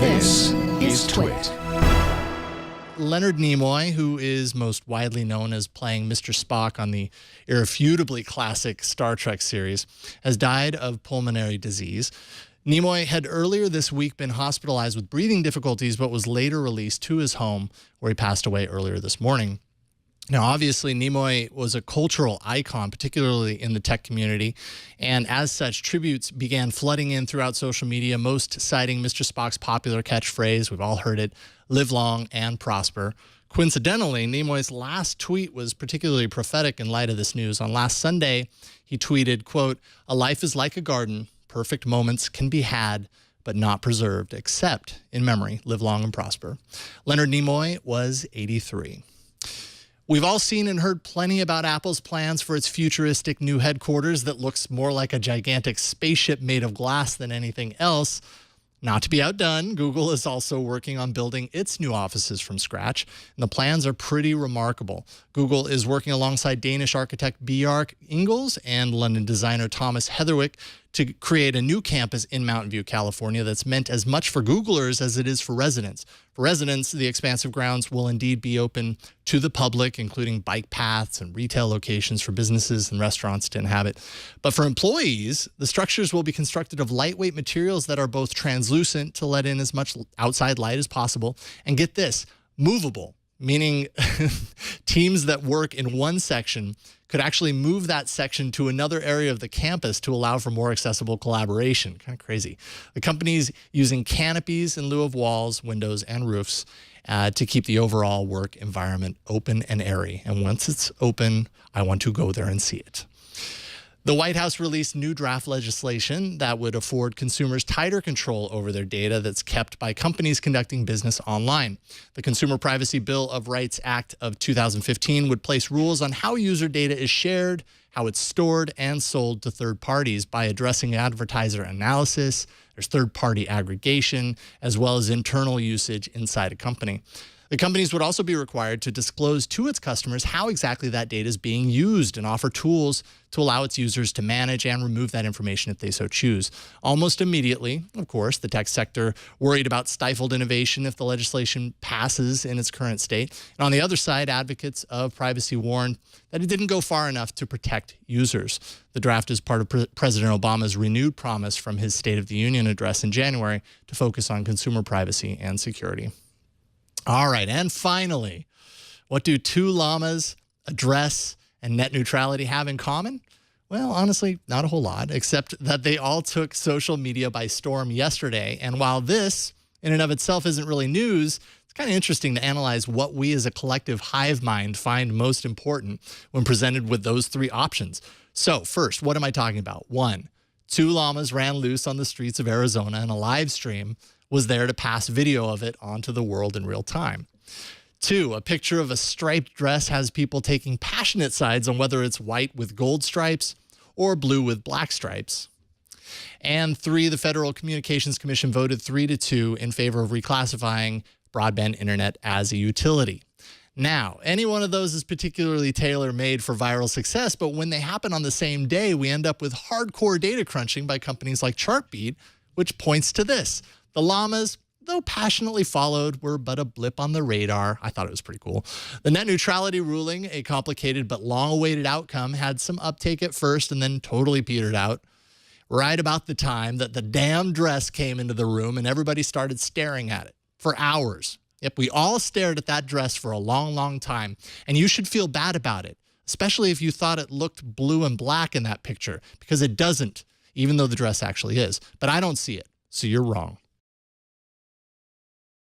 This is TWiT. Leonard Nimoy, who is most widely known as playing Mr. Spock on the irrefutably classic Star Trek series, has died of pulmonary disease. Nimoy had earlier this week been hospitalized with breathing difficulties, but was later released to his home, where he passed away earlier this morning. Now, obviously, Nimoy was a cultural icon, particularly in the tech community, and as such, tributes began flooding in throughout social media, most citing Mr. Spock's popular catchphrase, we've all heard it, live long and prosper. Coincidentally, Nimoy's last tweet was particularly prophetic in light of this news. On last Sunday, he tweeted, quote, "A life is like a garden. Perfect moments can be had, but not preserved, except in memory. Live long and prosper." Leonard Nimoy was 83. We've all seen and heard plenty about Apple's plans for its futuristic new headquarters that looks more like a gigantic spaceship made of glass than anything else. Not to be outdone, Google is also working on building its new offices from scratch, and the plans are pretty remarkable. Google is working alongside Danish architect Bjarke Ingels and London designer Thomas Heatherwick to create a new campus in Mountain View, California that's meant as much for Googlers as it is for residents. For residents, the expansive grounds will indeed be open to the public, including bike paths and retail locations for businesses and restaurants to inhabit. But for employees, the structures will be constructed of lightweight materials that are both translucent to let in as much outside light as possible, and get this, movable, meaning teams that work in one section could actually move that section to another area of the campus to allow for more accessible collaboration. Kind of crazy. The company's using canopies in lieu of walls, windows, and roofs to keep the overall work environment open and airy. And once it's open, I want to go there and see it. The White House released new draft legislation that would afford consumers tighter control over their data that's kept by companies conducting business online. The Consumer Privacy Bill of Rights Act of 2015 would place rules on how user data is shared, how it's stored and sold to third parties by addressing advertiser analysis, there's third-party aggregation, as well as internal usage inside a company. The companies would also be required to disclose to its customers how exactly that data is being used and offer tools to allow its users to manage and remove that information if they so choose. Almost immediately, of course, the tech sector worried about stifled innovation if the legislation passes in its current state. And on the other side, advocates of privacy warned that it didn't go far enough to protect users. The draft is part of President Obama's renewed promise from his State of the Union address in January to focus on consumer privacy and security. All right, and finally, what do two llamas, a dress, and net neutrality have in common? Well, honestly, not a whole lot, except that they all took social media by storm yesterday. And while this, in and of itself, isn't really news, it's kind of interesting to analyze what we as a collective hive mind find most important when presented with those three options. So first, what am I talking about? One, two llamas ran loose on the streets of Arizona, and a live stream was there to pass video of it onto the world in real time. Two, a picture of a striped dress has people taking passionate sides on whether it's white with gold stripes or blue with black stripes. And three, the Federal Communications Commission voted 3-2 in favor of reclassifying broadband internet as a utility. Now, any one of those is particularly tailor-made for viral success, but when they happen on the same day, we end up with hardcore data crunching by companies like Chartbeat, which points to this. The llamas, though passionately followed, were but a blip on the radar. I thought it was pretty cool. The net neutrality ruling, a complicated but long-awaited outcome, had some uptake at first and then totally petered out. Right about the time that the damn dress came into the room and everybody started staring at it for hours. Yep, we all stared at that dress for a long, long time. And you should feel bad about it, especially if you thought it looked blue and black in that picture, because it doesn't, even though the dress actually is. But I don't see it, so you're wrong.